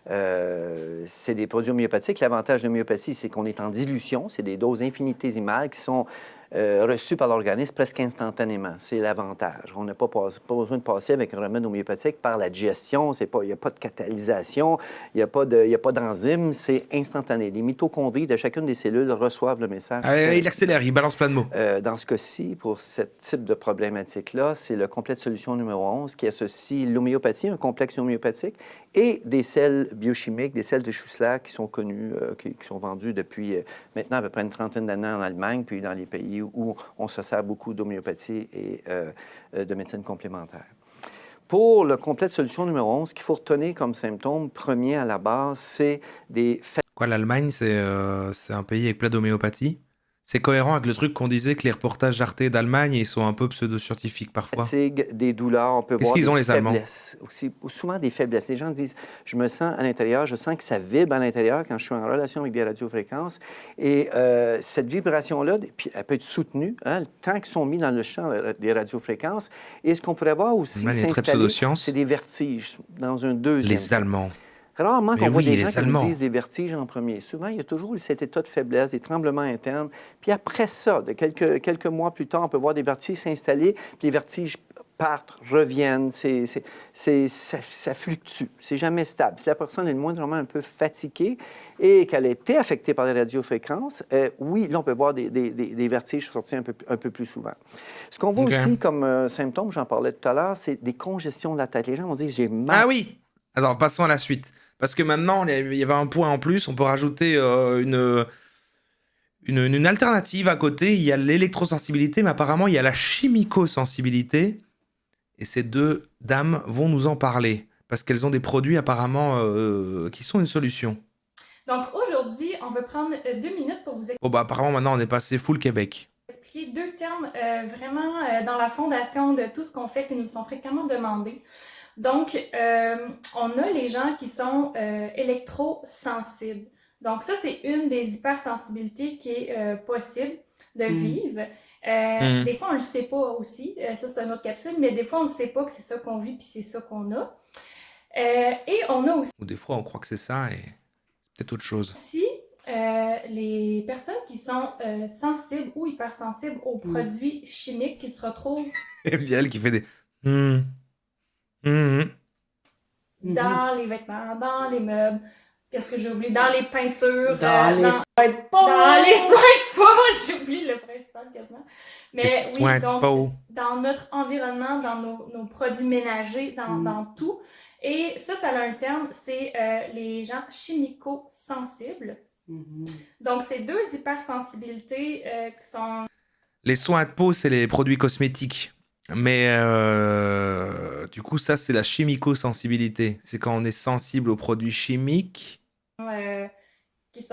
C'est des produits homéopathiques. L'avantage de l'homéopathie, c'est qu'on est en dilution. C'est des doses infinitésimales qui sont reçues par l'organisme presque instantanément. C'est l'avantage. On n'a pas besoin de passer avec un remède homéopathique par la digestion. Il n'y a pas de catalysation, il n'y a pas d'enzyme. C'est instantané. Les mitochondries de chacune des cellules reçoivent le message. Il accélère, il balance plein de mots. Dans ce cas-ci, pour ce type de problématique-là, c'est le complexe solution numéro 11 qui associe l'homéopathie, un complexe homéopathique, et des sels biochimiques, des sels de Schussler qui sont connus, qui sont vendus depuis maintenant à peu près une trentaine d'années en Allemagne, puis dans les pays où on se sert beaucoup d'homéopathie et de médecine complémentaire. Pour le complexe solution numéro 11, ce qu'il faut retenir comme symptôme premier à la base, c'est des... Quoi, l'Allemagne, c'est un pays avec plein d'homéopathie? C'est cohérent avec le truc qu'on disait que les reportages Arte d'Allemagne, ils sont un peu pseudo-scientifiques parfois. Fatigue, des douleurs, on peut voir qu'ils ont, les Allemands? aussi, souvent des faiblesses. Les gens disent, je me sens à l'intérieur, je sens que ça vibre à l'intérieur quand je suis en relation avec des radiofréquences. Et cette vibration-là, puis elle peut être soutenue, tant qu'ils sont mis dans le champ des radiofréquences. Et ce qu'on pourrait voir aussi s'installer, c'est des vertiges dans un deuxième. Les Allemands. Rarement qu'on voit des gens qui nous disent des vertiges en premier. Souvent, il y a toujours cet état de faiblesse, des tremblements internes. Puis après ça, de quelques mois plus tard, on peut voir des vertiges s'installer, puis les vertiges partent, reviennent, ça fluctue. C'est jamais stable. Si la personne est moindrement un peu fatiguée et qu'elle a été affectée par les radiofréquences, oui, là, on peut voir des vertiges sortir un peu plus souvent. Ce qu'on voit aussi comme symptôme, j'en parlais tout à l'heure, c'est des congestions de la tête. Les gens vont dire, j'ai mal. Ah oui! Alors, passons à la suite. Parce que maintenant, il y avait un point en plus, on peut rajouter une alternative à côté. Il y a l'électrosensibilité, mais apparemment, il y a la chimicosensibilité. Et ces deux dames vont nous en parler, parce qu'elles ont des produits apparemment qui sont une solution. Donc aujourd'hui, on va prendre 2 minutes pour vous expliquer. Bon, bah, apparemment, maintenant, on est passé full Québec. Expliquer 2 termes vraiment dans la fondation de tout ce qu'on fait qui nous sont fréquemment demandés. Donc, on a les gens qui sont électrosensibles. Donc, ça, c'est une des hypersensibilités qui est possible de vivre. Des fois, on ne le sait pas aussi. Ça, c'est une autre capsule. Mais des fois, on ne sait pas que c'est ça qu'on vit puis c'est ça qu'on a. Et on a aussi... Ou des fois, on croit que c'est ça et c'est peut-être autre chose. Si les personnes qui sont sensibles ou hypersensibles aux produits chimiques qui se retrouvent... Et bien elle qui fait des... dans les vêtements, dans les meubles, qu'est-ce que j'ai oublié, dans les peintures, Dans les soins de peau. dans les soins de peau, j'ai oublié le principal quasiment. Mais Les oui, soins de donc peau. dans notre environnement, dans nos produits ménagers, dans tout. Et ça a un terme, c'est les gens chimico-sensibles. Donc, c'est 2 hypersensibilités qui sont... Les soins de peau, c'est les produits cosmétiques. Mais du coup, ça, c'est la chimico-sensibilité. C'est quand on est sensible aux produits chimiques. qui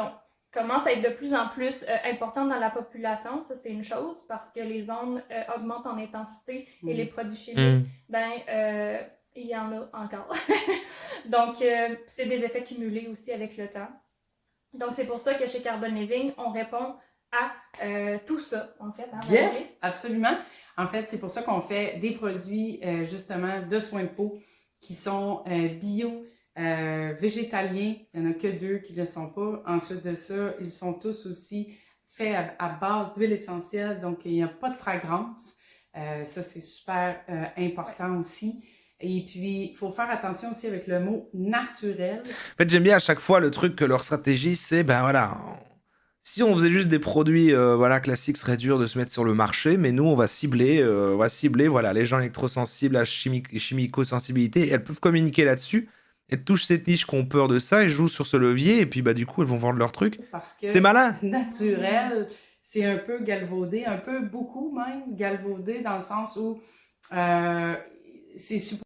commencent à être de plus en plus importantes dans la population. Ça, c'est une chose, parce que les ondes augmentent en intensité et les produits chimiques, il y en a encore. Donc, c'est des effets cumulés aussi avec le temps. Donc, c'est pour ça que chez Carbon Living, on répond à tout ça, en fait. Yes, absolument. En fait, c'est pour ça qu'on fait des produits, justement, de soins de peau qui sont bio, végétaliens. Il n'y en a que 2 qui ne le sont pas. Ensuite de ça, ils sont tous aussi faits à base d'huile essentielle, donc il n'y a pas de fragrance. Ça, c'est super important aussi. Et puis, il faut faire attention aussi avec le mot naturel. En fait, j'aime bien à chaque fois le truc que leur stratégie, c'est, ben voilà, si on faisait juste des produits classiques, ce serait dur de se mettre sur le marché, mais nous, on va cibler voilà, les gens électrosensibles à chimico-sensibilité. Elles peuvent communiquer là-dessus. Elles touchent cette niche qui ont peur de ça, elles jouent sur ce levier, et puis bah, du coup, elles vont vendre leur truc. Parce que c'est malin. Naturel, c'est un peu galvaudé, un peu beaucoup même galvaudé, dans le sens où c'est super.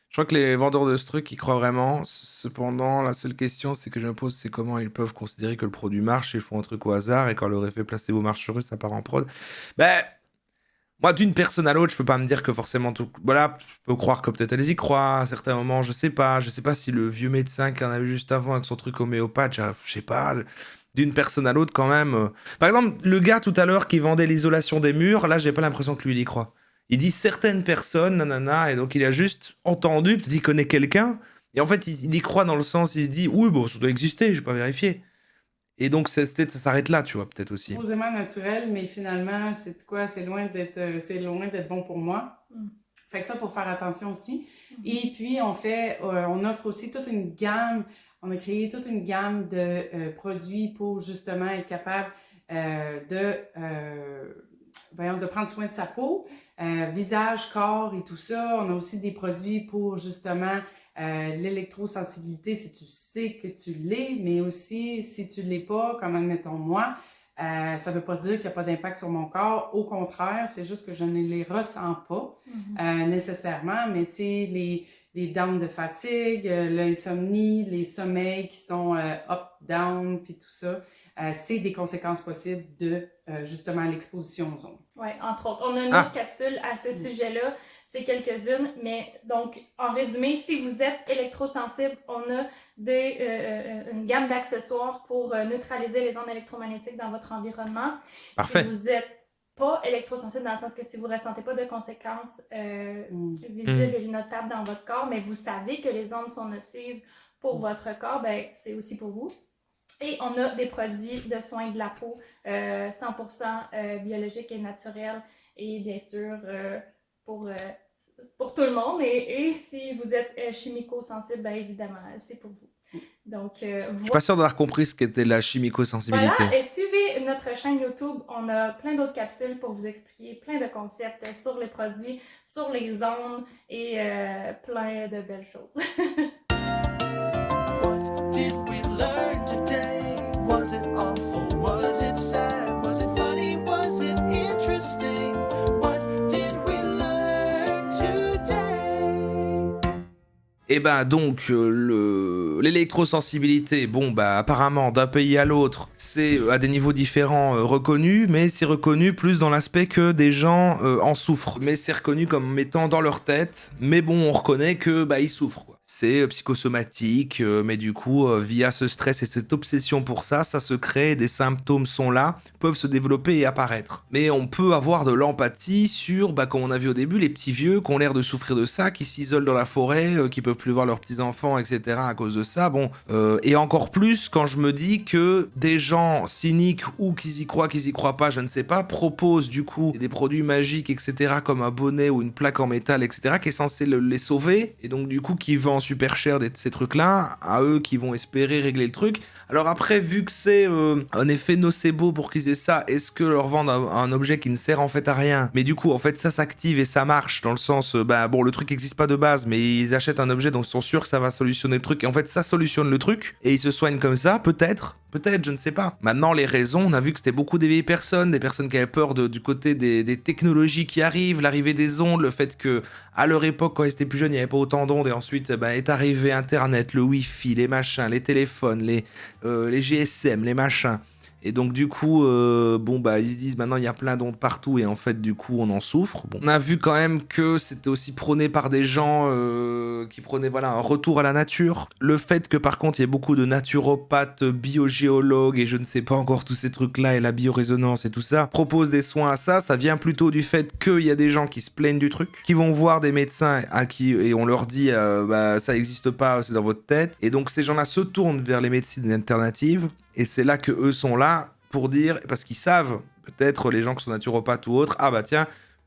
Je crois que les vendeurs de ce truc, ils croient vraiment. Cependant, la seule question c'est que je me pose, c'est comment ils peuvent considérer que le produit marche, ils font un truc au hasard, et quand leur effet placebo marche sur eux, ça part en prod. Ben, moi, d'une personne à l'autre, je peux pas me dire que forcément tout... Voilà, je peux croire que peut-être elles y croient à certains moments, je sais pas si le vieux médecin qui en avait juste avant avec son truc homéopathe, je sais pas... D'une personne à l'autre, quand même. Par exemple, le gars tout à l'heure qui vendait l'isolation des murs, là, j'ai pas l'impression que lui, il y croit. Il dit certaines personnes, nanana, et donc il a juste entendu, peut-être il connaît quelqu'un, et en fait, il y croit dans le sens, il se dit, oui, bon, ça doit exister, je vais pas vérifier. Et donc, ça s'arrête là, tu vois, peut-être aussi. Supposément naturel, mais finalement, c'est quoi? C'est loin d'être bon pour moi. Fait que ça, il faut faire attention aussi. Et puis, on offre aussi toute une gamme, on a créé toute une gamme de produits pour justement être capable de prendre soin de sa peau, visage, corps et tout ça. On a aussi des produits pour justement l'électrosensibilité, si tu sais que tu l'es, mais aussi si tu ne l'es pas, comme admettons moi, ça ne veut pas dire qu'il n'y a pas d'impact sur mon corps. Au contraire, c'est juste que je ne les ressens pas nécessairement, mais tu sais, les downs de fatigue, l'insomnie, les sommeils qui sont up, down, puis tout ça, c'est des conséquences possibles de justement l'exposition aux ondes. Oui, entre autres. On a une autre capsule à ce sujet-là, c'est quelques-unes, mais donc, en résumé, si vous êtes électrosensible, on a une gamme d'accessoires pour neutraliser les ondes électromagnétiques dans votre environnement. Parfait. Si vous êtes pas électrosensible, dans le sens que si vous ne ressentez pas de conséquences visibles et notables dans votre corps, mais vous savez que les ondes sont nocives pour votre corps, ben, c'est aussi pour vous. Et on a des produits de soins de la peau 100% biologiques et naturels, et bien sûr pour tout le monde. Et si vous êtes chimico-sensible, bien évidemment, c'est pour vous. Donc, Je suis pas sûr d'avoir compris ce qu'était la chimico-sensibilité. voilà, et suivez notre chaîne YouTube. On a plein d'autres capsules pour vous expliquer plein de concepts sur les produits, sur les ondes et plein de belles choses. What did we learn today? Was it awful? Was it sad? Was it funny? Was it interesting? What did we learn today? Et ben donc l'électrosensibilité, bon bah apparemment d'un pays à l'autre, c'est à des niveaux différents reconnu, mais c'est reconnu plus dans l'aspect que des gens en souffrent. Mais c'est reconnu comme étant dans leur tête, mais bon on reconnaît que bah ils souffrent quoi. C'est psychosomatique, mais du coup, via ce stress et cette obsession pour ça, ça se crée, des symptômes sont là, peuvent se développer et apparaître. Mais on peut avoir de l'empathie sur, bah, comme on a vu au début, les petits vieux qui ont l'air de souffrir de ça, qui s'isolent dans la forêt, qui peuvent plus voir leurs petits-enfants, etc. à cause de ça. Bon, et encore plus quand je me dis que des gens cyniques ou qu'ils y croient pas, je ne sais pas, proposent du coup des produits magiques, etc. comme un bonnet ou une plaque en métal, etc. qui est censé les sauver, et donc du coup qui vendent vend super cher ces trucs-là, à eux qui vont espérer régler le truc. Alors après, vu que c'est un effet nocebo pour qu'ils aient ça, est-ce que leur vendre un objet qui ne sert en fait à rien, mais du coup en fait ça s'active et ça marche dans le sens, bon le truc n'existe pas de base, mais ils achètent un objet donc ils sont sûrs que ça va solutionner le truc, et en fait ça solutionne le truc, et ils se soignent comme ça, peut-être, je ne sais pas. Maintenant les raisons, on a vu que c'était beaucoup des vieilles personnes, des personnes qui avaient peur du côté des technologies qui arrivent, l'arrivée des ondes, le fait que à leur époque quand ils étaient plus jeunes il n'y avait pas autant d'ondes, et ensuite est arrivé internet, le wifi, les machins, les téléphones, les GSM, les machins. Et donc du coup, ils se disent maintenant il y a plein d'ondes partout et en fait du coup on en souffre. Bon, on a vu quand même que c'était aussi prôné par des gens qui prônaient un retour à la nature. Le fait que par contre il y ait beaucoup de naturopathes, biogéologues et je ne sais pas encore tous ces trucs-là et la biorésonance et tout ça, proposent des soins à ça, ça vient plutôt du fait qu'il y a des gens qui se plaignent du truc, qui vont voir des médecins et on leur dit ça n'existe pas, c'est dans votre tête. Et donc ces gens-là se tournent vers les médecines alternatives. Et c'est là que eux sont là pour dire, parce qu'ils savent, peut-être les gens qui sont naturopathes ou autres,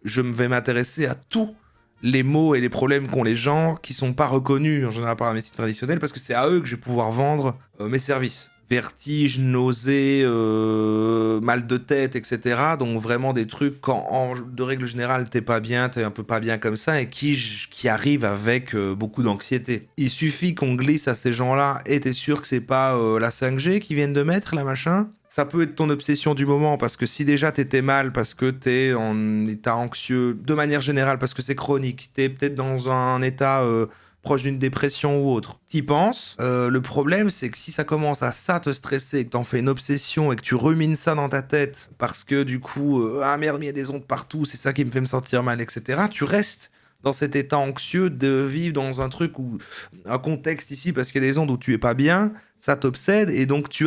je vais m'intéresser à tous les maux et les problèmes qu'ont les gens qui sont pas reconnus en général par la médecine traditionnelle, parce que c'est à eux que je vais pouvoir vendre mes services. Vertige, nausées, mal de tête, etc. Donc vraiment des trucs quand de règle générale t'es pas bien, t'es un peu pas bien comme ça et qui arrivent avec beaucoup d'anxiété. Il suffit qu'on glisse à ces gens-là et t'es sûr que c'est pas la 5G qu'ils viennent de mettre, la machin. Ça peut être ton obsession du moment parce que si déjà t'étais mal parce que t'es en état anxieux de manière générale parce que c'est chronique, t'es peut-être dans un état proche d'une dépression ou autre, t'y penses. Le problème, c'est que si ça commence à ça te stresser, et que t'en fais une obsession et que tu rumines ça dans ta tête parce que du coup, merde, il y a des ondes partout, c'est ça qui me fait me sentir mal, etc. Tu restes dans cet état anxieux de vivre dans un truc où, un contexte ici, parce qu'il y a des ondes où tu es pas bien, ça t'obsède et donc tu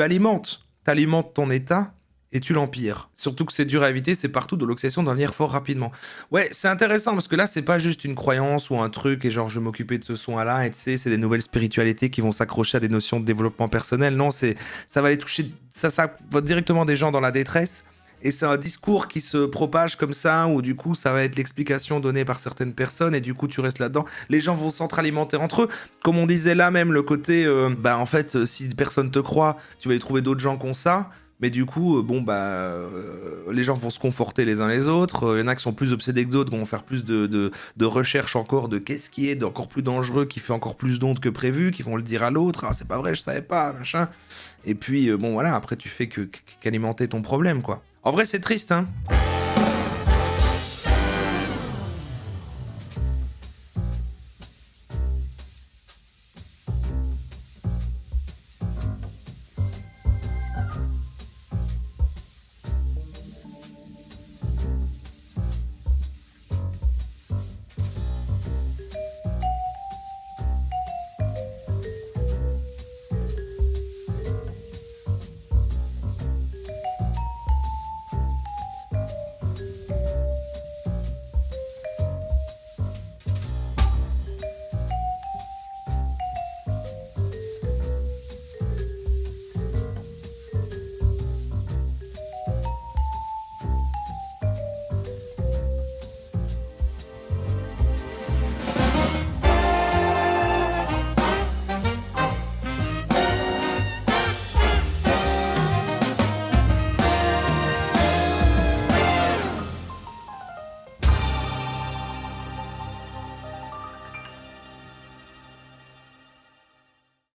t'alimentes ton état. Et tu l'empires. Surtout que c'est dur à éviter, c'est partout de l'obsession doit venir fort rapidement. Ouais, c'est intéressant parce que là, c'est pas juste une croyance ou un truc et genre je m'occupais de ce soin-là et tu sais, c'est des nouvelles spiritualités qui vont s'accrocher à des notions de développement personnel. Non, ça va aller toucher, ça va directement des gens dans la détresse. Et c'est un discours qui se propage comme ça, où du coup, ça va être l'explication donnée par certaines personnes, et du coup, tu restes là-dedans. Les gens vont s'entre-alimenter entre eux. Comme on disait là même, le côté, en fait, si personne te croit, tu vas y trouver d'autres gens qui ont ça. Mais du coup, les gens vont se conforter les uns les autres. Il y en a qui sont plus obsédés que d'autres, qui vont faire plus de recherche encore de qu'est-ce qui est encore plus dangereux, qui fait encore plus d'ondes que prévu, qui vont le dire à l'autre. Ah, c'est pas vrai, je savais pas, machin. Et puis, après, tu fais qu'alimenter ton problème, quoi. En vrai, c'est triste, hein.